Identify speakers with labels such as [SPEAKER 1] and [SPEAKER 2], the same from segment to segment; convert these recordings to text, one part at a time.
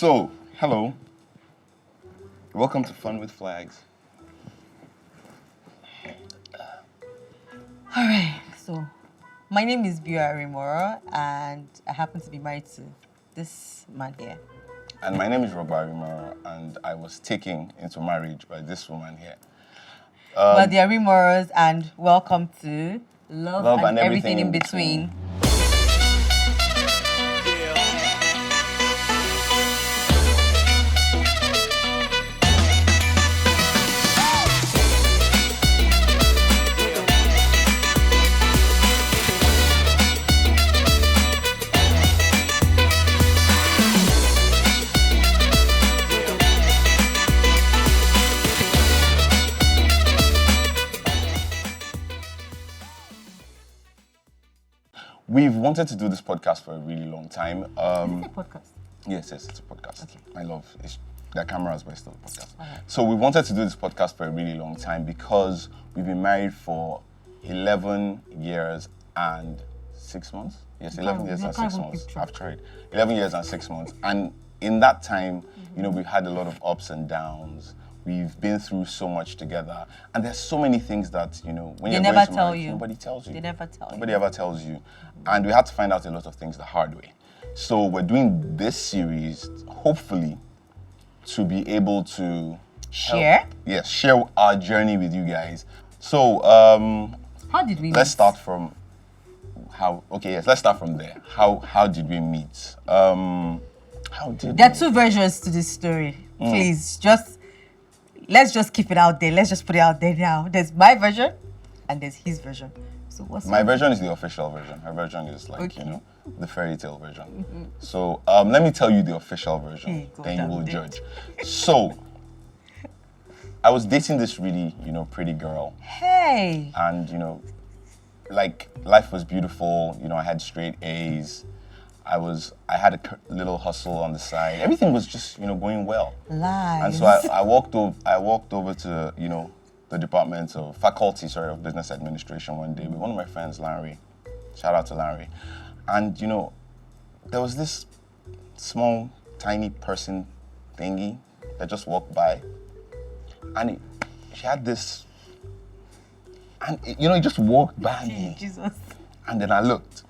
[SPEAKER 1] So, hello. Welcome to Fun with Flags.
[SPEAKER 2] All right, so my name is Bia Rimoro, and I happen to be married to this man here.
[SPEAKER 1] And my name is Rogba, and I was taken into marriage by this woman here.
[SPEAKER 2] Well, they are Rimoros, and welcome to Love and Everything in Between.
[SPEAKER 1] We've wanted to do this podcast for a really long time.
[SPEAKER 2] Is it a podcast?
[SPEAKER 1] Yes, it's a podcast.
[SPEAKER 2] Okay.
[SPEAKER 1] I love it. There are cameras, but it's still a podcast.
[SPEAKER 2] Alright.
[SPEAKER 1] So we wanted to do this podcast for a really long time because we've been married for 11 years and 6 months. Yes, 11 years and 6 months. I've tried. 11 years and 6 months. And in that time, we've had a lot of ups and downs. We've been through so much together. And there's so many things that, when
[SPEAKER 2] They
[SPEAKER 1] you're
[SPEAKER 2] never
[SPEAKER 1] going to
[SPEAKER 2] tell
[SPEAKER 1] marriage,
[SPEAKER 2] you.
[SPEAKER 1] nobody tells you.
[SPEAKER 2] They never tell you.
[SPEAKER 1] Nobody ever tells you. And we had to find out a lot of things the hard way. So we're doing this series, hopefully, to be able to
[SPEAKER 2] Share?
[SPEAKER 1] share our journey with you guys. So
[SPEAKER 2] How did we
[SPEAKER 1] let's
[SPEAKER 2] meet?
[SPEAKER 1] start from let's start from there. How did we meet? How did
[SPEAKER 2] There are
[SPEAKER 1] we?
[SPEAKER 2] two versions to this story. Please, let's just keep it out there. Let's just put it out there now. There's my version, and there's his version. So what's
[SPEAKER 1] My
[SPEAKER 2] your-
[SPEAKER 1] version is the official version. Her version is like,
[SPEAKER 2] Okay.
[SPEAKER 1] the fairy tale version. So let me tell you the official version,
[SPEAKER 2] Hey, God
[SPEAKER 1] then you
[SPEAKER 2] damn
[SPEAKER 1] will
[SPEAKER 2] it.
[SPEAKER 1] judge. So I was dating this really, pretty girl.
[SPEAKER 2] Hey.
[SPEAKER 1] And, like life was beautiful. I had straight A's. I had a little hustle on the side. Everything was just, going well.
[SPEAKER 2] Lies.
[SPEAKER 1] And so I walked over to, the department of of business administration one day with one of my friends, Larry. Shout out to Larry. And, there was this small, tiny person thingy that just walked by. And she had this, and it just walked by me.
[SPEAKER 2] Jesus.
[SPEAKER 1] And then I looked.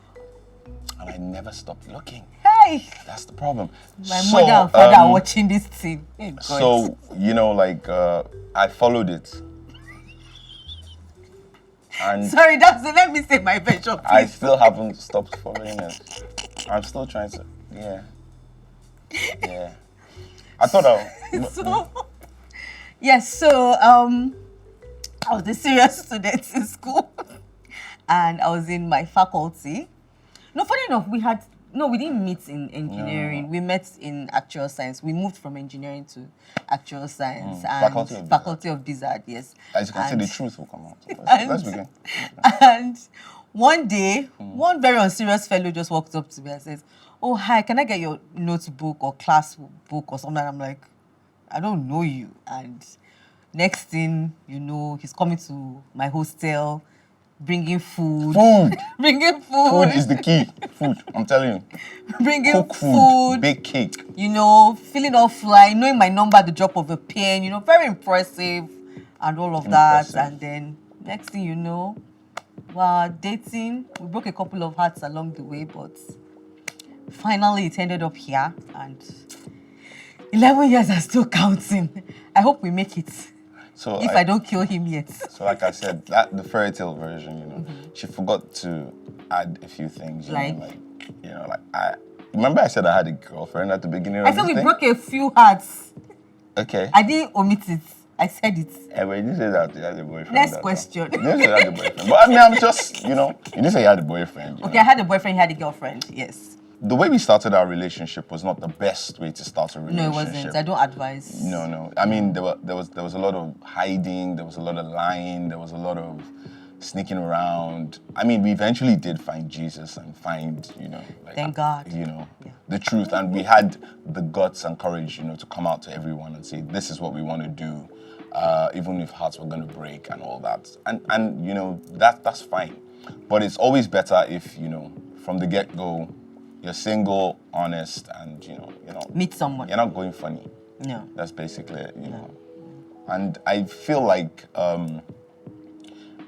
[SPEAKER 1] And I never stopped looking.
[SPEAKER 2] Hey.
[SPEAKER 1] That's the problem.
[SPEAKER 2] My mother and father are watching this thing. Hey, God.
[SPEAKER 1] So, I followed it. And
[SPEAKER 2] Sorry, let me say my version, please.
[SPEAKER 1] I still haven't stopped following it. I'm still trying to, yeah. I thought
[SPEAKER 2] So, I was a serious student in school, and I was in my faculty. No, funny enough, we didn't meet in engineering.
[SPEAKER 1] No.
[SPEAKER 2] We met in actual science. We moved from engineering to actual science and
[SPEAKER 1] Faculty of
[SPEAKER 2] Design, yes.
[SPEAKER 1] as you can see,
[SPEAKER 2] And-
[SPEAKER 1] the truth will come out.
[SPEAKER 2] and-
[SPEAKER 1] Let's begin.
[SPEAKER 2] And one day, one very unserious fellow just walked up to me and says, "Oh, hi, can I get your notebook or class book or something?" I'm like, "I don't know you." And next thing you know, he's coming to my hostel, bringing food.
[SPEAKER 1] Food.
[SPEAKER 2] Bringing
[SPEAKER 1] Food
[SPEAKER 2] food.
[SPEAKER 1] is the key. Food, I'm telling you.
[SPEAKER 2] Bringing
[SPEAKER 1] Cook food,
[SPEAKER 2] food.
[SPEAKER 1] bake cake.
[SPEAKER 2] Feeling all fly, knowing my number at the drop of a pen, very impressive and all of that.
[SPEAKER 1] Impressive.
[SPEAKER 2] And then next thing you know, while dating, we broke a couple of hearts along the way, but finally it ended up here. And 11 years are still counting. I hope we make it.
[SPEAKER 1] So
[SPEAKER 2] If I don't kill him yet.
[SPEAKER 1] So like I said, the fairy tale version, she forgot to add a few things.
[SPEAKER 2] Like?
[SPEAKER 1] I remember I said I had a girlfriend at the beginning of
[SPEAKER 2] I said
[SPEAKER 1] this
[SPEAKER 2] we
[SPEAKER 1] thing?
[SPEAKER 2] broke a few hearts.
[SPEAKER 1] Okay.
[SPEAKER 2] I didn't omit it. I said it.
[SPEAKER 1] But you didn't say that you had a boyfriend.
[SPEAKER 2] Next
[SPEAKER 1] that time.
[SPEAKER 2] question.
[SPEAKER 1] You didn't say you had a boyfriend. But I mean, I'm just, you didn't say you had a boyfriend.
[SPEAKER 2] Okay, I had a boyfriend, he had a girlfriend. Yes.
[SPEAKER 1] The way we started our relationship was not the best way to start a
[SPEAKER 2] No,
[SPEAKER 1] relationship.
[SPEAKER 2] it wasn't. I don't advise.
[SPEAKER 1] No. I mean, there was a lot of hiding. There was a lot of lying. There was a lot of sneaking around. I mean, we eventually did find Jesus and find,
[SPEAKER 2] Thank God.
[SPEAKER 1] the truth. And we had the guts and courage, to come out to everyone and say, this is what we want to do, even if hearts were going to break and all that. And that's fine. But it's always better if, from the get-go, you're single, honest, and
[SPEAKER 2] Meet someone.
[SPEAKER 1] you're not going funny.
[SPEAKER 2] No.
[SPEAKER 1] That's basically it, And I feel like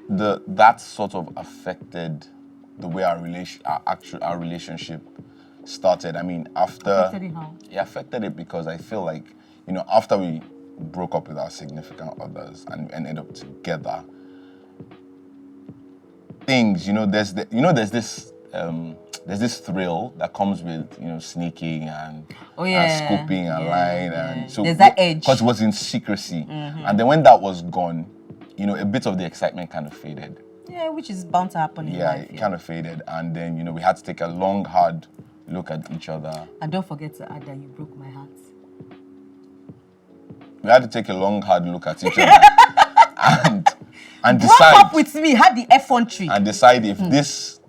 [SPEAKER 1] that sort of affected the way our relationship started. I mean, after
[SPEAKER 2] Affected it how?
[SPEAKER 1] it affected it because I feel like after we broke up with our significant others and ended up together, things there's this thrill that comes with sneaking and, scooping and lying, and so
[SPEAKER 2] there's that edge
[SPEAKER 1] because it was in secrecy, and then when that was gone, a bit of the excitement kind of faded.
[SPEAKER 2] Yeah, which is bound to happen in life.
[SPEAKER 1] It kind of faded, and then we had to take a long, hard look at each other.
[SPEAKER 2] And don't forget to add that you broke my heart.
[SPEAKER 1] We had to take a long, hard look at each other and
[SPEAKER 2] Broke
[SPEAKER 1] decide.
[SPEAKER 2] up with me, had the effrontery.
[SPEAKER 1] And decide if this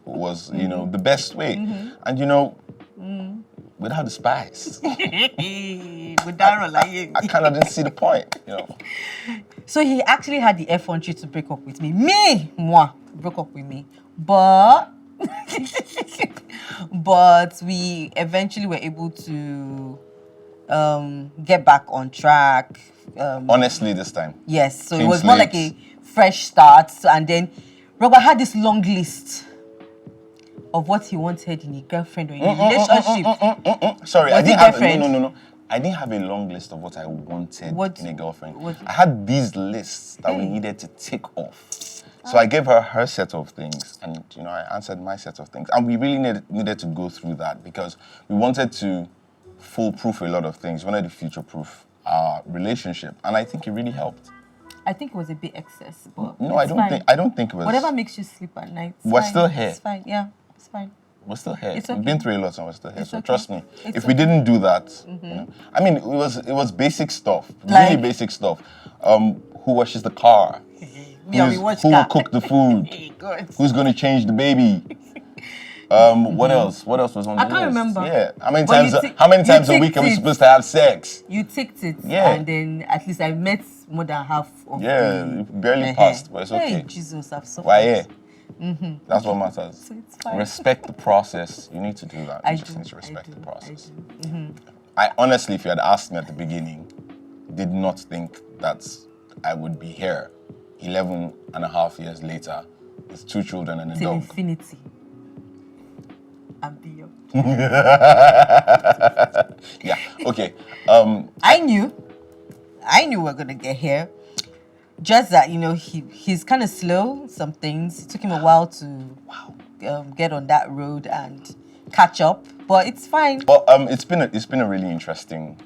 [SPEAKER 1] was the best way, and without the spice, I kind of didn't see the point.
[SPEAKER 2] So he actually had the effrontery to break up with me. Moi, broke up with me, but we eventually were able to get back on track.
[SPEAKER 1] Honestly, this time.
[SPEAKER 2] Yes, so
[SPEAKER 1] Clean
[SPEAKER 2] it was more like
[SPEAKER 1] slate.
[SPEAKER 2] a fresh start. So, and then Rogba had this long list of what he wanted in a girlfriend or in a relationship.
[SPEAKER 1] Sorry,
[SPEAKER 2] Was
[SPEAKER 1] I
[SPEAKER 2] it
[SPEAKER 1] didn't have
[SPEAKER 2] girlfriend?
[SPEAKER 1] no. I didn't have a long list of what I wanted in a girlfriend.
[SPEAKER 2] what-
[SPEAKER 1] I had these lists that we needed to tick off. So I gave her set of things, and I answered my set of things, and we really needed to go through that because we wanted to foolproof a lot of things. We wanted to future-proof our relationship, and I think it really helped.
[SPEAKER 2] I think it was a bit excess, but
[SPEAKER 1] No,
[SPEAKER 2] it's fine.
[SPEAKER 1] I don't think it was.
[SPEAKER 2] Whatever makes you sleep at night. it's
[SPEAKER 1] We're
[SPEAKER 2] fine.
[SPEAKER 1] still here.
[SPEAKER 2] It's fine. Yeah, it's fine.
[SPEAKER 1] We're still here.
[SPEAKER 2] It's
[SPEAKER 1] We've
[SPEAKER 2] okay.
[SPEAKER 1] been through a lot, and we're still here.
[SPEAKER 2] It's
[SPEAKER 1] So
[SPEAKER 2] okay.
[SPEAKER 1] trust me.
[SPEAKER 2] It's
[SPEAKER 1] If we
[SPEAKER 2] okay.
[SPEAKER 1] didn't do that, I mean, it was basic stuff,
[SPEAKER 2] Like-
[SPEAKER 1] really basic stuff. Who washes the car?
[SPEAKER 2] Me and we watch
[SPEAKER 1] Who will
[SPEAKER 2] car.
[SPEAKER 1] cook the food?
[SPEAKER 2] God.
[SPEAKER 1] Who's going to change the baby? What else? What else was on the
[SPEAKER 2] I
[SPEAKER 1] list?
[SPEAKER 2] can't remember.
[SPEAKER 1] Yeah. How many
[SPEAKER 2] But you
[SPEAKER 1] times?
[SPEAKER 2] tick-
[SPEAKER 1] How many
[SPEAKER 2] you
[SPEAKER 1] times a week
[SPEAKER 2] ticked
[SPEAKER 1] are we
[SPEAKER 2] it.
[SPEAKER 1] supposed to have sex?
[SPEAKER 2] You ticked it,
[SPEAKER 1] Yeah.
[SPEAKER 2] and then at least I met more than half of
[SPEAKER 1] Yeah,
[SPEAKER 2] the...
[SPEAKER 1] it barely passed, but it's okay.
[SPEAKER 2] Hey, Jesus, I've suffered.
[SPEAKER 1] Why here? That's what matters.
[SPEAKER 2] So it's fine.
[SPEAKER 1] Respect the process. You need to do that. You
[SPEAKER 2] I
[SPEAKER 1] just
[SPEAKER 2] do.
[SPEAKER 1] need to respect
[SPEAKER 2] I
[SPEAKER 1] the
[SPEAKER 2] do,
[SPEAKER 1] process.
[SPEAKER 2] I do.
[SPEAKER 1] I honestly, if you had asked me at the beginning, did not think that I would be here 11 and a half years later with 2 children and a
[SPEAKER 2] Till
[SPEAKER 1] dog.
[SPEAKER 2] infinity and beyond.
[SPEAKER 1] Yeah, okay.
[SPEAKER 2] I knew we were gonna get here. Just that he's kind of slow. Some things it took him a while to get on that road and catch up, but it's fine.
[SPEAKER 1] But it's been a really interesting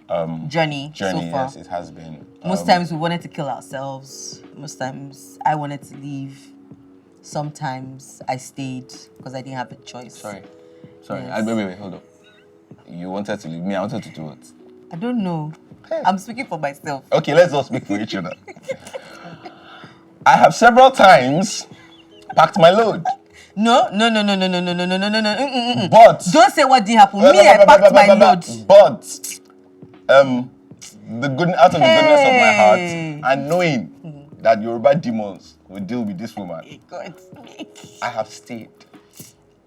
[SPEAKER 2] Journey so far.
[SPEAKER 1] Yes, it has been.
[SPEAKER 2] Most times we wanted to kill ourselves. Most times I wanted to leave. Sometimes I stayed because I didn't have a choice.
[SPEAKER 1] Sorry.
[SPEAKER 2] Yes.
[SPEAKER 1] Wait, hold up. You wanted to leave me. I wanted to do it.
[SPEAKER 2] I don't know.
[SPEAKER 1] Hey.
[SPEAKER 2] I'm speaking for myself.
[SPEAKER 1] Okay, let's all speak for each other. I have several times packed my load.
[SPEAKER 2] No. But
[SPEAKER 1] But
[SPEAKER 2] don't say what didn't happen. Me, I packed my load.
[SPEAKER 1] But the goodness of my heart
[SPEAKER 2] Hey.
[SPEAKER 1] and knowing that Yoruba demons will deal with this woman,
[SPEAKER 2] God.
[SPEAKER 1] I have stayed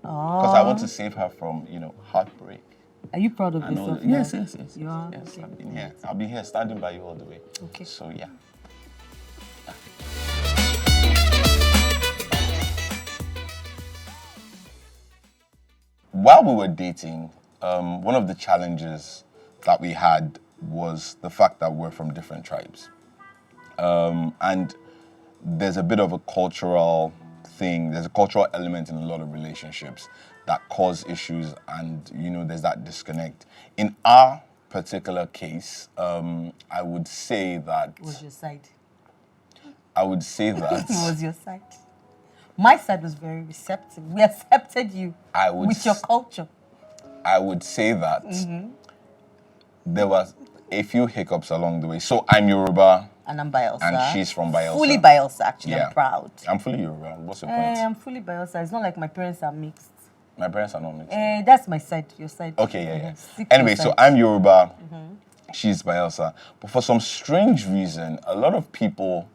[SPEAKER 1] because I want to save her from heartbreak.
[SPEAKER 2] Are you proud of
[SPEAKER 1] And all
[SPEAKER 2] yourself?
[SPEAKER 1] the- yes.
[SPEAKER 2] You are?
[SPEAKER 1] Yes,
[SPEAKER 2] Okay.
[SPEAKER 1] I've been here. I'll be here standing by you all the way.
[SPEAKER 2] Okay.
[SPEAKER 1] So yeah. While we were dating, one of the challenges that we had was the fact that we're from different tribes. And there's a bit of a cultural thing, there's a cultural element in a lot of relationships that cause issues, and there's that disconnect. In our particular case, I would say that
[SPEAKER 2] It was your side.
[SPEAKER 1] that
[SPEAKER 2] It was your side. My side was very receptive. We accepted you
[SPEAKER 1] I would
[SPEAKER 2] with your culture.
[SPEAKER 1] I would say that there was a few hiccups along the way. So I'm Yoruba
[SPEAKER 2] And I'm Bayelsa.
[SPEAKER 1] and she's from Bayelsa.
[SPEAKER 2] Fully Bayelsa, actually.
[SPEAKER 1] Yeah.
[SPEAKER 2] I'm proud.
[SPEAKER 1] I'm fully Yoruba. What's your point?
[SPEAKER 2] I'm fully Bayelsa. It's not like my parents are mixed.
[SPEAKER 1] My parents are not mixed.
[SPEAKER 2] That's my side, your side.
[SPEAKER 1] Okay, yeah.
[SPEAKER 2] Stick to
[SPEAKER 1] Anyway,
[SPEAKER 2] your
[SPEAKER 1] so
[SPEAKER 2] side.
[SPEAKER 1] I'm Yoruba, she's Bayelsa. But for some strange reason, a lot of people,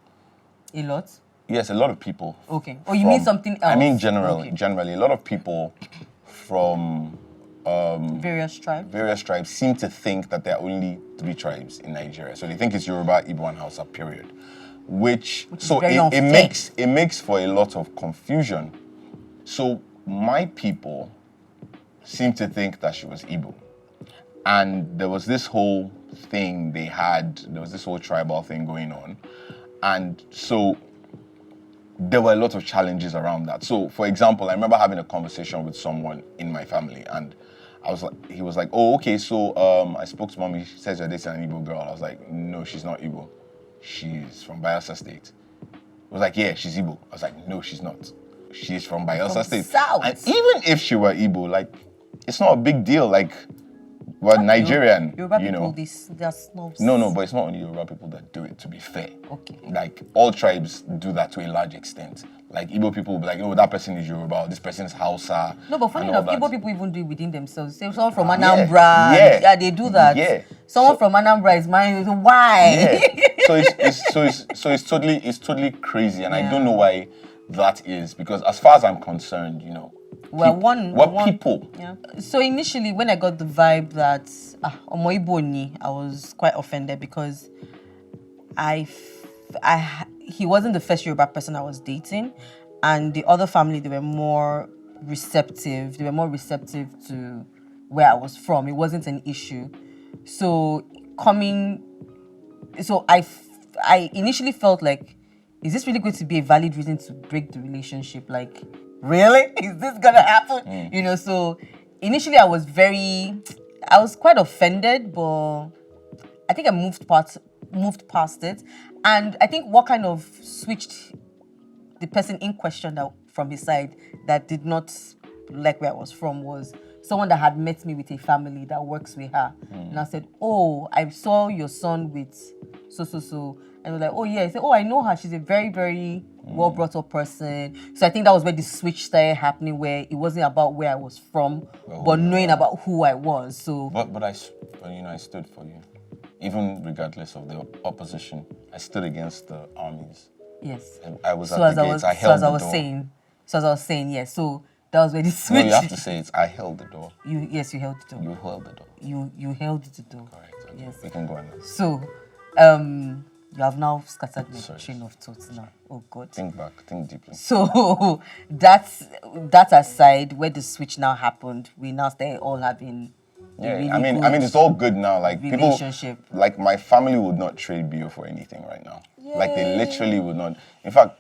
[SPEAKER 2] A lot?
[SPEAKER 1] yes, a lot of people.
[SPEAKER 2] Okay. Oh, you mean something else?
[SPEAKER 1] I mean
[SPEAKER 2] Okay.
[SPEAKER 1] generally, a lot of people from
[SPEAKER 2] various tribes
[SPEAKER 1] seem to think that there are only 3 tribes in Nigeria. So they think it's Yoruba, Igbo, and Hausa, period. Which so it makes for a lot of confusion. So my people seem to think that she was Igbo. And there was this whole thing there was this whole tribal thing going on. And so there were a lot of challenges around that. So, for example, I remember having a conversation with someone in my family, and he was like, oh, okay, so I spoke to mommy, she says you're dating an Igbo girl. I was like, no, she's not Igbo. She's from Bayelsa State. He was like, yeah, she's Igbo. I was like, no, she's not. She's from Bayelsa State.
[SPEAKER 2] South.
[SPEAKER 1] And even if she were Igbo, like, it's not a big deal. Like, we're Nigerian,
[SPEAKER 2] Yoruba
[SPEAKER 1] you know.
[SPEAKER 2] people, they're snobs.
[SPEAKER 1] No, but it's not only Yoruba people that do it, to be fair.
[SPEAKER 2] Okay.
[SPEAKER 1] Like, all tribes do that to a large extent. Like, Igbo people will be like, oh, that person is Yoruba, or this person is Hausa.
[SPEAKER 2] No, but funny enough, Igbo people even do it within themselves. Say someone from Anambra, yeah, they do that.
[SPEAKER 1] Yeah.
[SPEAKER 2] Someone from Anambra is mine. Why?
[SPEAKER 1] Yeah. So it's totally crazy, and I don't know why that is, because as far as I'm concerned, you know, people.
[SPEAKER 2] Yeah. So initially, when I got the vibe that Omo Igbo ni, I was quite offended because he wasn't the first Yoruba person I was dating, and the other family, they were more receptive. They were more receptive to where I was from. It wasn't an issue. So I initially felt like, is this really going to be a valid reason to break the relationship? Like, really? Is this gonna happen? You know, so initially I was quite offended, but I think I moved past it. And I think what kind of switched the person in question from his side that did not like where I was from was someone that had met me with a family that works with her. And I said, oh, I saw your son with so. And they were like, oh yeah. I said, oh, I know her. She's a very, very well brought up person. So I think that was where the switch started happening, where it wasn't about where I was from, but knowing about who I was. So
[SPEAKER 1] But I stood for you. Even regardless of the opposition, I stood against the armies.
[SPEAKER 2] Yes.
[SPEAKER 1] And I was at the gates. I held the door.
[SPEAKER 2] So as I was saying, yes. So that was where the switch.
[SPEAKER 1] No, you have to say it. I held the door.
[SPEAKER 2] You held the door.
[SPEAKER 1] You held the door.
[SPEAKER 2] You held the door.
[SPEAKER 1] Correct. Okay.
[SPEAKER 2] Yes.
[SPEAKER 1] We can go on now.
[SPEAKER 2] So, you have now scattered my train of thoughts now. Oh God.
[SPEAKER 1] Think back. Think deeply.
[SPEAKER 2] So that aside, where the switch now happened, we now start all having.
[SPEAKER 1] Yeah,
[SPEAKER 2] really
[SPEAKER 1] I mean, it's all good now. Like
[SPEAKER 2] relationship.
[SPEAKER 1] People, like my family would not trade Bio for anything right now. Yay. Like they literally would not. In fact,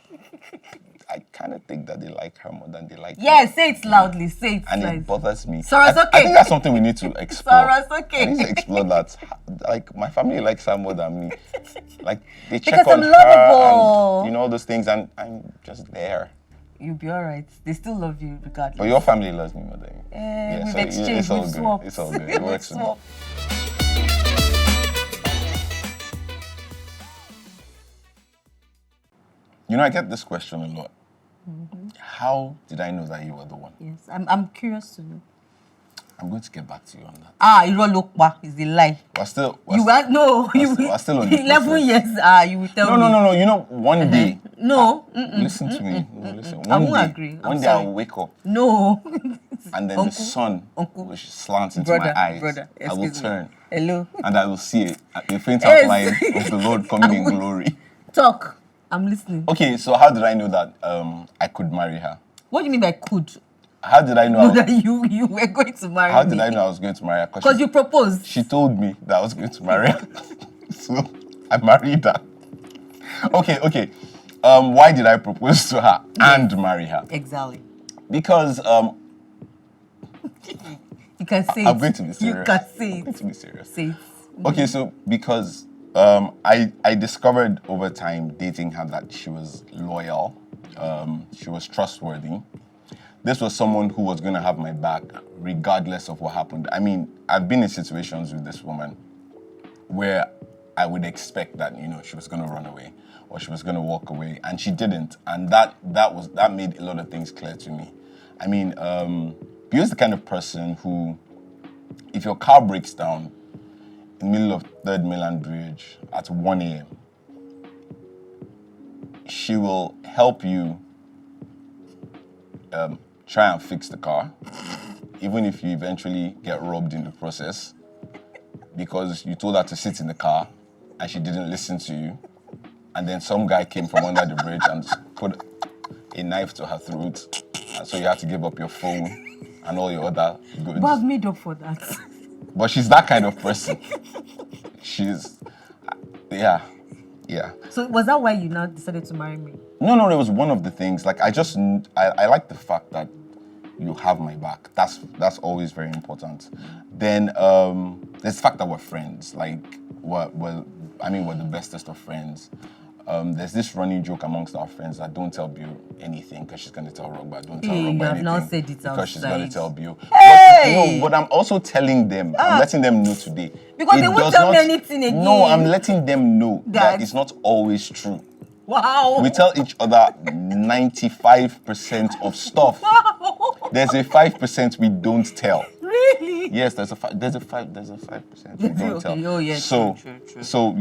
[SPEAKER 1] I kind of think that they like her more than they like.
[SPEAKER 2] Yeah, say it loudly. Say it.
[SPEAKER 1] And it bothers me.
[SPEAKER 2] Sora's okay.
[SPEAKER 1] I think that's something we need to explore.
[SPEAKER 2] Sora's okay.
[SPEAKER 1] I need to explore that. Like my family likes her more than me. Like they check
[SPEAKER 2] because
[SPEAKER 1] on
[SPEAKER 2] I'm
[SPEAKER 1] her
[SPEAKER 2] lovable.
[SPEAKER 1] and all those things, and I'm just there.
[SPEAKER 2] You'll be alright. They still love you regardless.
[SPEAKER 1] But your family loves me more than you.
[SPEAKER 2] We've exchanged, we've swapped.
[SPEAKER 1] It's all good. It works for me. You know, I get this question a lot. How did I know that you were the one?
[SPEAKER 2] Yes, I'm curious to know.
[SPEAKER 1] I'm going to get back to you on that.
[SPEAKER 2] Irolokwa is the lie.
[SPEAKER 1] We're still on the
[SPEAKER 2] 11 years. You will tell me.
[SPEAKER 1] No. You know, one day.
[SPEAKER 2] No.
[SPEAKER 1] Listen to me. No, listen.
[SPEAKER 2] I won't agree.
[SPEAKER 1] One day I'll wake up.
[SPEAKER 2] No.
[SPEAKER 1] And then the sun will slant into my eyes. I will turn.
[SPEAKER 2] Hello.
[SPEAKER 1] And I will see a faint outline of the Lord coming in glory.
[SPEAKER 2] Talk. I'm listening.
[SPEAKER 1] Okay, so how did I know that I could marry her?
[SPEAKER 2] What do you mean by could?
[SPEAKER 1] How did I know
[SPEAKER 2] that you were going to marry
[SPEAKER 1] How did I know I was going to marry her?
[SPEAKER 2] Because you proposed.
[SPEAKER 1] She told me that I was going to marry her. So I married her. Okay. Why did I propose to her and marry her?
[SPEAKER 2] Exactly.
[SPEAKER 1] Because
[SPEAKER 2] you can say
[SPEAKER 1] I'm going to be serious.
[SPEAKER 2] You can say
[SPEAKER 1] I'm going to be serious.
[SPEAKER 2] Say it.
[SPEAKER 1] Okay, so because I discovered over time dating her that she was loyal, she was trustworthy. This was someone who was going to have my back regardless of what happened. I mean, I've been in situations with this woman where I would expect that, she was going to run away or she was going to walk away, and she didn't. And that made a lot of things clear to me. I mean, Bio's the kind of person who, if your car breaks down in the middle of 3rd Mainland Bridge at 1 a.m., she will help you try and fix the car. even if you eventually get robbed in the process, because you told her to sit in the car and she didn't listen to you, and then some guy came from under the bridge and put a knife to her throat, and so you had to give up your phone and all your other goods.
[SPEAKER 2] But I've made up for that.
[SPEAKER 1] But she's that kind of person. She's, yeah.
[SPEAKER 2] So was that why you now decided to marry me?
[SPEAKER 1] No, it was one of the things. Like, I like the fact that you have my back. That's always very important. Then there's the fact that we're friends. Like, we're the bestest of friends. There's this running joke amongst our friends that don't tell Bill anything because she's going to tell Rogba. Don't tell Rogba anything.
[SPEAKER 2] You have not said it
[SPEAKER 1] because she's going to tell Bill.
[SPEAKER 2] Hey!
[SPEAKER 1] But I'm also telling them. I'm letting them know today.
[SPEAKER 2] Because they won't tell me anything again.
[SPEAKER 1] No, I'm letting them know that it's not always true.
[SPEAKER 2] Wow.
[SPEAKER 1] We tell each other 95% of stuff.
[SPEAKER 2] Wow.
[SPEAKER 1] There's a 5% we don't tell.
[SPEAKER 2] Really?
[SPEAKER 1] Yes, there's a 5% we don't tell.
[SPEAKER 2] Oh, yeah,
[SPEAKER 1] so
[SPEAKER 2] true.
[SPEAKER 1] So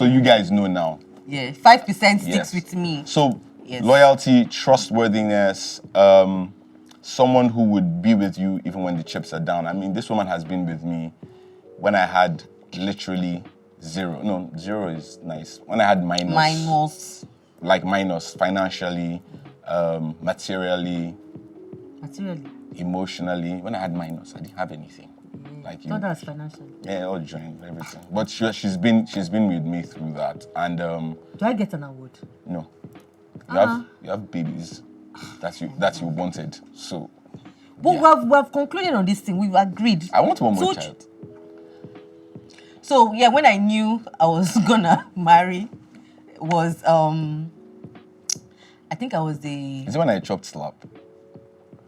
[SPEAKER 1] you guys know now.
[SPEAKER 2] Yeah, 5% sticks
[SPEAKER 1] Yes.
[SPEAKER 2] with me.
[SPEAKER 1] So
[SPEAKER 2] Yes.
[SPEAKER 1] loyalty, trustworthiness, someone who would be with you even when the chips are down. I mean, this woman has been with me when I had literally zero. No, zero is nice. When I had minus financially, materially, emotionally. When I had minus, I didn't have anything. Like you.
[SPEAKER 2] Not as financial.
[SPEAKER 1] Yeah, all joined everything. But she's been with me through that. And
[SPEAKER 2] do I get an award?
[SPEAKER 1] no, you have babies that you wanted. So.
[SPEAKER 2] But
[SPEAKER 1] yeah.
[SPEAKER 2] we have concluded on this thing. We've agreed.
[SPEAKER 1] I want one more child.
[SPEAKER 2] So yeah, when I knew I was gonna marry, was I think I was
[SPEAKER 1] Is it when I chopped Slap?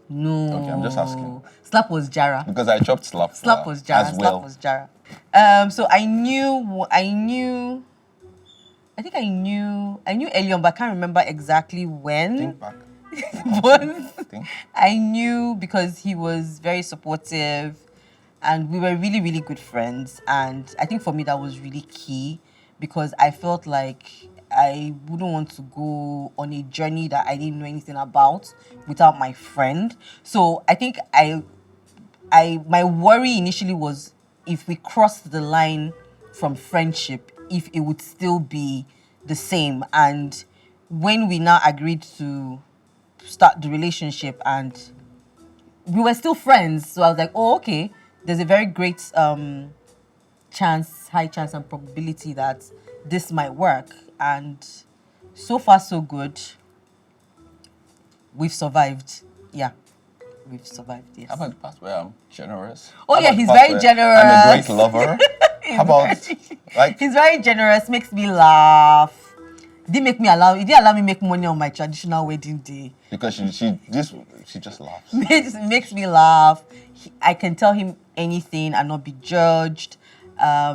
[SPEAKER 2] No.
[SPEAKER 1] Okay, I'm just asking.
[SPEAKER 2] Slap was Jara.
[SPEAKER 1] Because I chopped Slap.
[SPEAKER 2] Slap was Jara.
[SPEAKER 1] As well.
[SPEAKER 2] Slap was Jara. So I knew early on, but I can't remember exactly when.
[SPEAKER 1] Think back.
[SPEAKER 2] But I knew because he was very supportive and we were really, really good friends. And I think for me that was really key because I felt like I wouldn't want to go on a journey that I didn't know anything about without my friend. So I think my worry initially was if we crossed the line from friendship, if it would still be the same. And when we now agreed to start the relationship and we were still friends, so I was like, oh, okay, there's a very great high chance and probability that this might work. And so far, so good. We've survived. Yeah. We've survived, yes.
[SPEAKER 1] How about the part where I'm generous?
[SPEAKER 2] Oh, yeah, he's very generous.
[SPEAKER 1] I'm a great lover. How about,
[SPEAKER 2] He's very generous, makes me laugh. He didn't allow me make money on my traditional wedding day.
[SPEAKER 1] Because she just laughs.
[SPEAKER 2] Makes me laugh. I can tell him anything and not be judged. I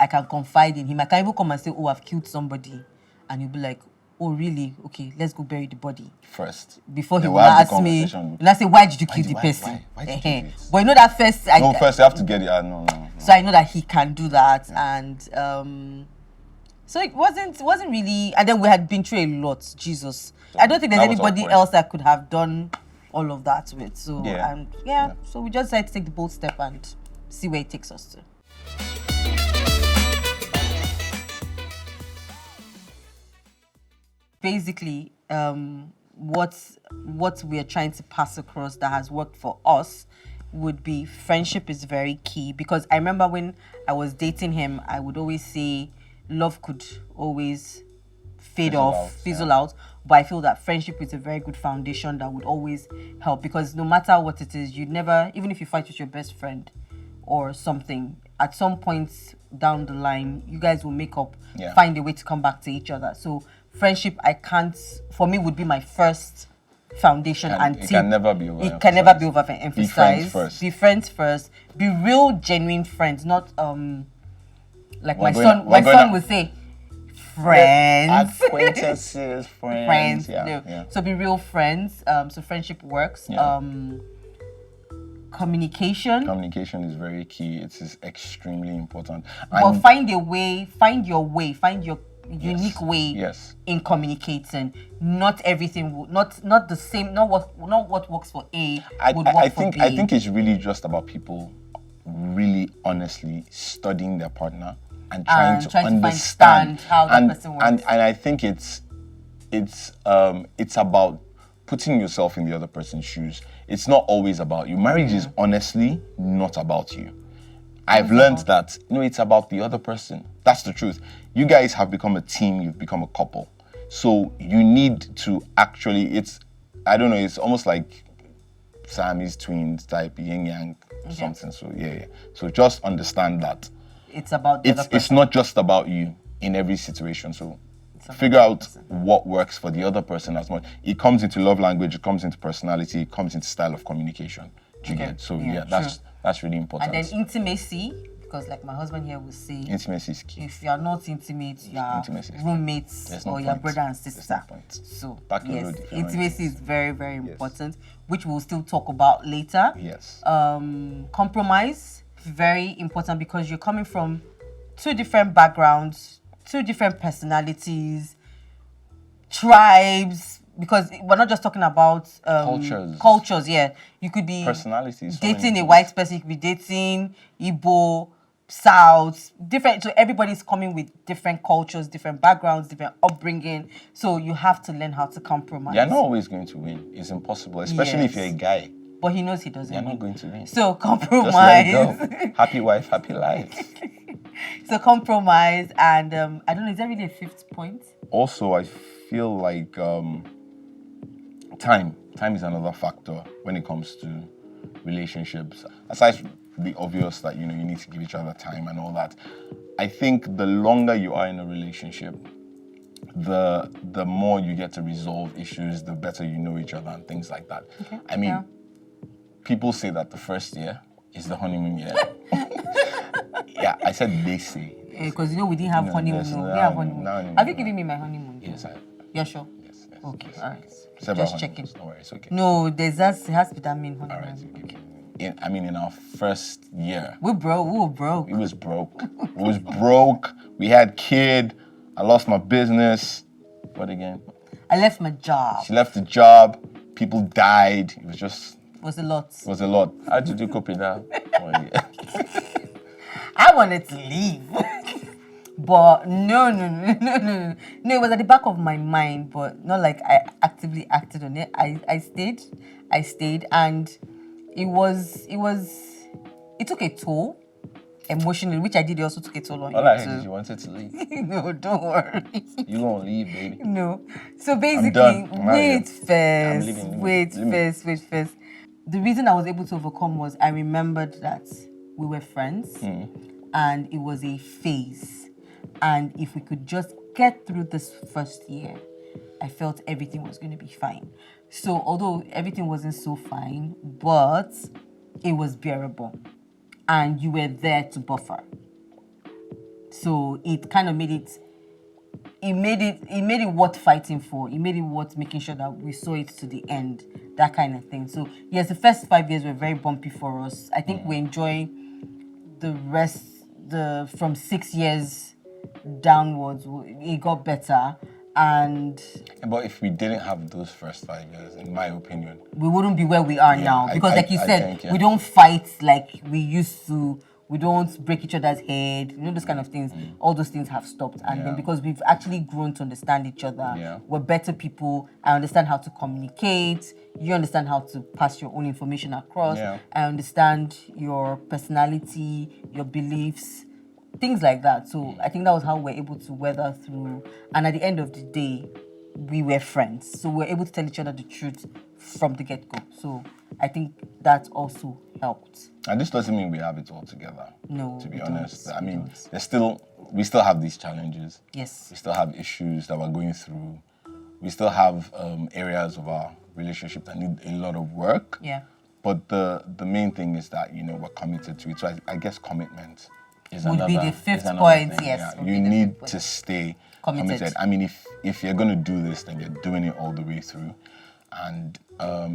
[SPEAKER 2] can confide in him. I can even come and say, oh, I've killed somebody. And he'll be like, oh, really? Okay, let's go bury the body.
[SPEAKER 1] First.
[SPEAKER 2] Before he will ask me, and I say, why did you kill the person?
[SPEAKER 1] Why did you do it?
[SPEAKER 2] But you know that first...
[SPEAKER 1] first you have to get it. No.
[SPEAKER 2] So I know that he can do that. Yeah. And so it wasn't really... And then we had been through a lot, Jesus. So I don't think there's anybody else that could have done all of that with. So, so we just decided to take the bold step and see where it takes us to. Basically, what we are trying to pass across that has worked for us would be friendship is very key. Because I remember when I was dating him, I would always say love could always fizzle out. But I feel that friendship is a very good foundation that would always help. Because no matter what it is, you'd never, even if you fight with your best friend or something, at some point down the line, you guys will make up, find a way to come back to each other. So friendship, for me, would be my first foundation and tip. It can never be overemphasized. It can never be overemphasized. Be friends first. Be friends first. Be real, genuine friends, not like my son would say, friends.
[SPEAKER 1] Acquaintances, friends.
[SPEAKER 2] Yeah. So be real friends. So friendship works.
[SPEAKER 1] Yeah.
[SPEAKER 2] Communication.
[SPEAKER 1] Communication is very key. It is extremely important.
[SPEAKER 2] But find your unique way
[SPEAKER 1] Yes.
[SPEAKER 2] in communicating. Not everything not the same, not what works for A would work for B.
[SPEAKER 1] I think it's really just about people really honestly studying their partner and trying to understand
[SPEAKER 2] how that person works.
[SPEAKER 1] And I think it's about putting yourself in the other person's shoes. It's not always about you. Marriage is honestly not about you. I've learned that it's about the other person. That's the truth. You guys have become a team, you've become a couple. So you need to actually, it's almost like Siamese twins type, yin yang, something. So yeah. So just understand that
[SPEAKER 2] it's about the other person.
[SPEAKER 1] It's not just about you in every situation. So figure out what works for the other person as much. It comes into love language, it comes into personality, it comes into style of communication. Do you get? So that's really important.
[SPEAKER 2] And then intimacy, because like my husband here will say,
[SPEAKER 1] intimacy is key.
[SPEAKER 2] If you are not intimate, you are roommates or your brother and sister. So yes, intimacy is very, very important, which we'll still talk about later.
[SPEAKER 1] Yes.
[SPEAKER 2] Compromise, very important, because you're coming from two different backgrounds, two different personalities, tribes, because we're not just talking about cultures. Yeah, you could be
[SPEAKER 1] personalities,
[SPEAKER 2] dating a white person, you could be dating Igbo, South, different. So everybody's coming with different cultures, different backgrounds, different upbringing. So you have to learn how to compromise.
[SPEAKER 1] You're not always going to win. It's impossible, especially if you're a guy.
[SPEAKER 2] But he knows he doesn't.
[SPEAKER 1] You're not going to win.
[SPEAKER 2] So compromise.
[SPEAKER 1] Just let it go. Happy wife, happy life.
[SPEAKER 2] So compromise, and I don't know, is there really a fifth point?
[SPEAKER 1] Also, I feel like time is another factor when it comes to relationships. Aside from the obvious that you need to give each other time and all that, I think the longer you are in a relationship, the more you get to resolve issues, the better you know each other and things like that.
[SPEAKER 2] Okay.
[SPEAKER 1] I mean, people say that the first year is the honeymoon year. Yeah, I said they say.
[SPEAKER 2] Because we didn't have honeymoon. We didn't have honeymoon. Have you given me my honeymoon?
[SPEAKER 1] Yes, I.
[SPEAKER 2] You're sure?
[SPEAKER 1] Yes.
[SPEAKER 2] Okay, all right.
[SPEAKER 1] Several
[SPEAKER 2] just checking.
[SPEAKER 1] Don't worry, it's okay.
[SPEAKER 2] No, it has to be that mean honeymoon.
[SPEAKER 1] All right, okay. In our first year,
[SPEAKER 2] we were broke.
[SPEAKER 1] It was broke. It was broke. We had kid. I lost my business. What again?
[SPEAKER 2] I left my job.
[SPEAKER 1] She left the job. People died. It was just.
[SPEAKER 2] It was a lot.
[SPEAKER 1] It was a lot. How did you cope with that?
[SPEAKER 2] I wanted to leave. But no. No, it was at the back of my mind, but not like I actively acted on it. I stayed, and it took a toll emotionally, which I did. It also took a toll on
[SPEAKER 1] all I heard is you wanted to leave.
[SPEAKER 2] No, don't worry.
[SPEAKER 1] You won't leave, baby.
[SPEAKER 2] No. So basically, wait first. The reason I was able to overcome was I remembered that we were friends and it was a phase. And if we could just get through this first year, I felt everything was going to be fine. So although everything wasn't so fine, but it was bearable. And you were there to buffer. So it kind of made it worth fighting for. It made it worth making sure that we saw it to the end, that kind of thing. So yes, the first 5 years were very bumpy for us. I think we enjoy the rest, from 6 years downwards, it got better.
[SPEAKER 1] But if we didn't have those first 5 years, in my opinion,
[SPEAKER 2] we wouldn't be where we are now. Because like you said,
[SPEAKER 1] think,
[SPEAKER 2] we don't fight like we used to. We don't break each other's head. Those kind of things. All those things have stopped. And then because we've actually grown to understand each other, we're better people. I understand how to communicate. You understand how to pass your own information across. I understand your personality, your beliefs, things like that. So I think that was how we're able to weather through. And at the end of the day, we were friends. So we're able to tell each other the truth from the get-go. So I think that also helped.
[SPEAKER 1] And this doesn't mean we have it all together.
[SPEAKER 2] No,
[SPEAKER 1] to be honest. I mean, we still have these challenges.
[SPEAKER 2] Yes.
[SPEAKER 1] We still have issues that we're going through. We still have areas of our relationship that need a lot of work.
[SPEAKER 2] Yeah.
[SPEAKER 1] But the main thing is that, we're committed to it. So I guess commitment
[SPEAKER 2] would be the fifth point.
[SPEAKER 1] Thing.
[SPEAKER 2] Yes.
[SPEAKER 1] You need to stay committed. I mean, if you're going to do this, then you're doing it all the way through. And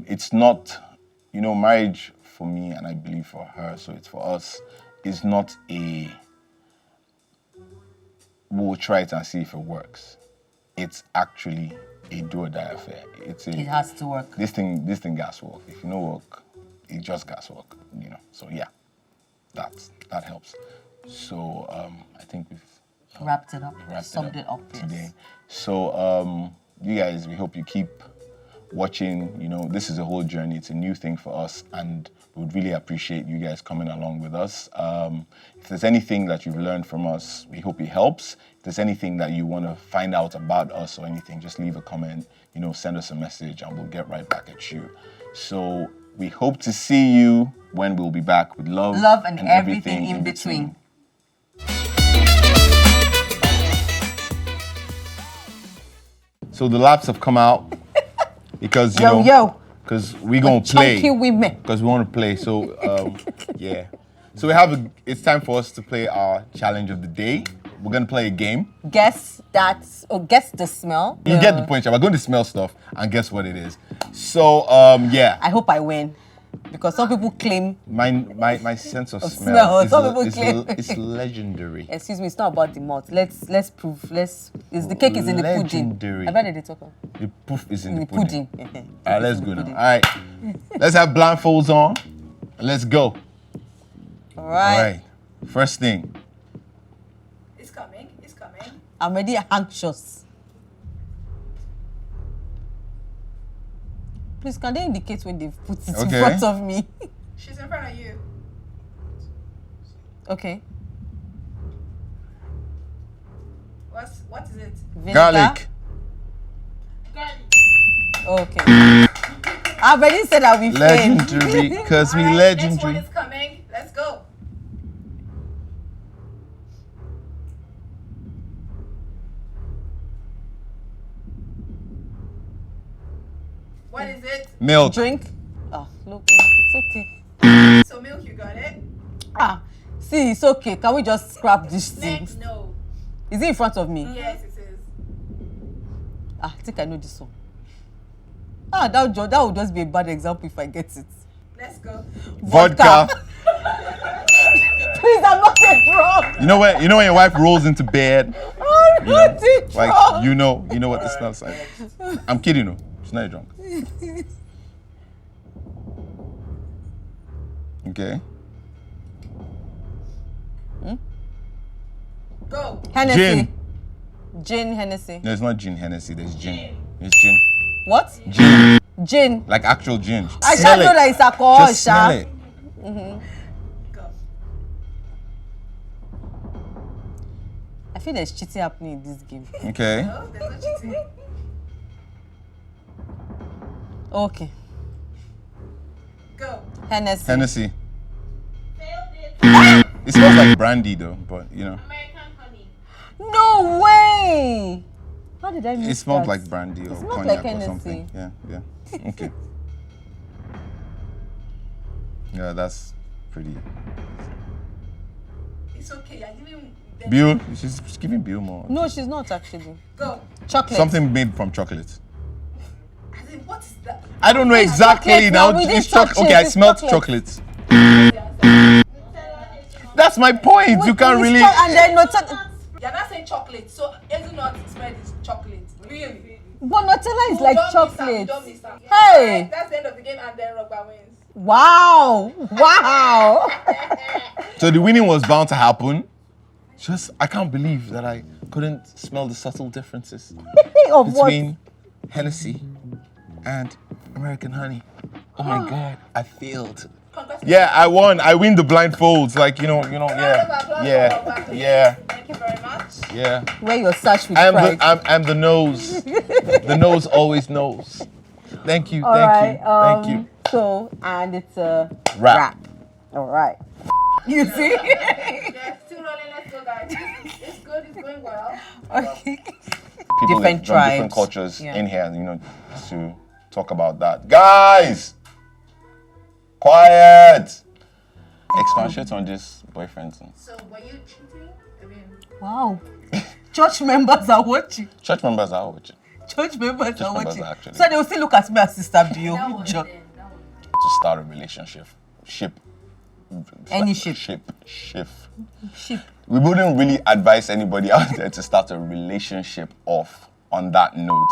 [SPEAKER 1] it's not, marriage for me, and I believe for her, so it's for us, is not we'll will try it and see if it works. It's actually a do or die affair.
[SPEAKER 2] It has to work.
[SPEAKER 1] This thing gas work. If you no work, it just gas work. So yeah, that helps. So I think we've
[SPEAKER 2] wrapped it up.
[SPEAKER 1] Summed
[SPEAKER 2] it up
[SPEAKER 1] today. So you guys, we hope you keep watching. This is a whole journey. It's a new thing for us, and we would really appreciate you guys coming along with us. If there's anything that you've learned from us, we hope it helps. If there's anything that you want to find out about us or anything, just leave a comment, send us a message, and we'll get right back at you. So we hope to see you when we'll be back with love
[SPEAKER 2] and everything in between.
[SPEAKER 1] So the laps have come out because because we gonna play.
[SPEAKER 2] Chunky women.
[SPEAKER 1] Because we want to play. So yeah. So it's time for us to play our challenge of the day. We're gonna play a game.
[SPEAKER 2] Guess the smell.
[SPEAKER 1] You get the point. We're going to smell stuff and guess what it is. So yeah.
[SPEAKER 2] I hope I win. Because some people claim
[SPEAKER 1] my sense of smell is legendary.
[SPEAKER 2] Excuse me, it's not about the mouth. Let's prove. The cake is in the pudding. I bet they talk about.
[SPEAKER 1] The proof is in the pudding.
[SPEAKER 2] All
[SPEAKER 1] right, let's go now. All right, let's have blindfolds on. And let's go.
[SPEAKER 2] All right.
[SPEAKER 1] First thing.
[SPEAKER 3] It's coming.
[SPEAKER 2] I'm already anxious. Please, can they indicate when they've put it in front of me?
[SPEAKER 3] She's in front of you.
[SPEAKER 2] Okay.
[SPEAKER 3] What is it?
[SPEAKER 2] Vinegar?
[SPEAKER 1] Garlic.
[SPEAKER 2] Okay. I've already said that we
[SPEAKER 1] legendary, because we legendary.
[SPEAKER 3] Next one is coming. Let's go. What is it?
[SPEAKER 1] Milk.
[SPEAKER 2] Drink. Oh, look, it's okay.
[SPEAKER 3] So milk, you got it?
[SPEAKER 2] See, it's okay. Can we just scrap this thing?
[SPEAKER 3] Next, no.
[SPEAKER 2] Is it in front of me?
[SPEAKER 3] Yes, it is.
[SPEAKER 2] I think I know this one. That would just be a bad example if I get it.
[SPEAKER 3] Let's go.
[SPEAKER 1] Vodka.
[SPEAKER 2] Please, I'm not a drunk.
[SPEAKER 1] You know when your wife rolls into bed?
[SPEAKER 2] I'm not a drunk.
[SPEAKER 1] Like you know what it smells like. I'm kidding you. She's not a drunk. Okay.
[SPEAKER 3] Go.
[SPEAKER 2] Hennessy. Gin Hennessy.
[SPEAKER 1] No, it's not gin Hennessy. There's gin. It's gin.
[SPEAKER 2] What?
[SPEAKER 1] Gin.
[SPEAKER 2] Gin.
[SPEAKER 1] Like actual gin.
[SPEAKER 2] I
[SPEAKER 1] Smell
[SPEAKER 2] don't know
[SPEAKER 1] it.
[SPEAKER 2] that it's alcohol,
[SPEAKER 1] Just smell it.
[SPEAKER 3] Go.
[SPEAKER 2] I feel there's cheating happening in this game.
[SPEAKER 1] Okay.
[SPEAKER 3] No, there's no cheating.
[SPEAKER 2] Okay.
[SPEAKER 3] Go.
[SPEAKER 2] Hennessy.
[SPEAKER 1] Hennessy.
[SPEAKER 3] Failed it.
[SPEAKER 1] It smells like brandy though, but
[SPEAKER 3] American honey.
[SPEAKER 2] No way! How did I miss
[SPEAKER 1] it smelled
[SPEAKER 2] that?
[SPEAKER 1] like brandy or
[SPEAKER 2] smelled
[SPEAKER 1] cognac
[SPEAKER 2] like
[SPEAKER 1] or
[SPEAKER 2] Hennessy.
[SPEAKER 1] something. Yeah. Okay. Yeah, that's pretty.
[SPEAKER 3] It's okay. You're giving them.
[SPEAKER 1] Bill, she's giving Bill more.
[SPEAKER 2] No, she's not actually.
[SPEAKER 3] Go.
[SPEAKER 2] Chocolate.
[SPEAKER 1] Something made from chocolate.
[SPEAKER 3] I said, what is that?
[SPEAKER 1] I don't know exactly
[SPEAKER 2] chocolate
[SPEAKER 1] now.
[SPEAKER 2] now, we did
[SPEAKER 1] It's chocolate.
[SPEAKER 2] chocolate,
[SPEAKER 1] Okay, I
[SPEAKER 2] it's
[SPEAKER 1] smelled
[SPEAKER 2] chocolate.
[SPEAKER 1] chocolate. That's my point. You can't really.
[SPEAKER 2] And then Nutella.
[SPEAKER 3] You're not saying chocolate, so hazelnut smell is chocolate. Really?
[SPEAKER 2] But Nutella is
[SPEAKER 3] You
[SPEAKER 2] like
[SPEAKER 3] don't miss out,
[SPEAKER 2] chocolate.
[SPEAKER 3] you don't miss out.
[SPEAKER 2] Hey!
[SPEAKER 3] Alright, that's the end of the game, and then Rogba wins.
[SPEAKER 2] Wow! Wow!
[SPEAKER 1] So the winning was bound to happen. I can't believe that I couldn't smell the subtle differences
[SPEAKER 2] Of what?
[SPEAKER 1] between Hennessy and American honey. Oh my God, I failed.
[SPEAKER 3] Congratulations.
[SPEAKER 1] Yeah, I won. I win the blindfolds. Like,
[SPEAKER 3] Round of applause for
[SPEAKER 1] yeah.
[SPEAKER 3] Rogba.
[SPEAKER 1] Yeah.
[SPEAKER 3] Thank you very much.
[SPEAKER 1] Yeah.
[SPEAKER 2] Wear your sash with
[SPEAKER 1] I'm
[SPEAKER 2] pride.
[SPEAKER 1] I'm the nose. The nose always knows. Thank you,
[SPEAKER 2] All
[SPEAKER 1] thank
[SPEAKER 2] right,
[SPEAKER 1] you, thank you.
[SPEAKER 2] So, and it's a
[SPEAKER 1] Wrap.
[SPEAKER 2] All right. You see?
[SPEAKER 3] Yeah, still rolling. Let's go, guys. It's good. It's going well.
[SPEAKER 2] Okay.
[SPEAKER 1] People
[SPEAKER 2] Different
[SPEAKER 1] from
[SPEAKER 2] tribes.
[SPEAKER 1] different cultures
[SPEAKER 2] Yeah.
[SPEAKER 1] in here, to talk about that. Guys, quiet. Expatiate on this boyfriend thing.
[SPEAKER 3] So, were you cheating? I mean,
[SPEAKER 2] Wow. Church members are watching.
[SPEAKER 1] Church members are watching
[SPEAKER 2] Church members are
[SPEAKER 1] members
[SPEAKER 2] watching.
[SPEAKER 1] are actually-
[SPEAKER 2] So they will still look at me as Sister Bio.
[SPEAKER 3] that was
[SPEAKER 2] Jo-
[SPEAKER 3] then. That was
[SPEAKER 1] to start a relationship. Ship.
[SPEAKER 2] Any ship.
[SPEAKER 1] Ship.
[SPEAKER 2] Ship.
[SPEAKER 1] We wouldn't really advise anybody out there to start a relationship off on that note.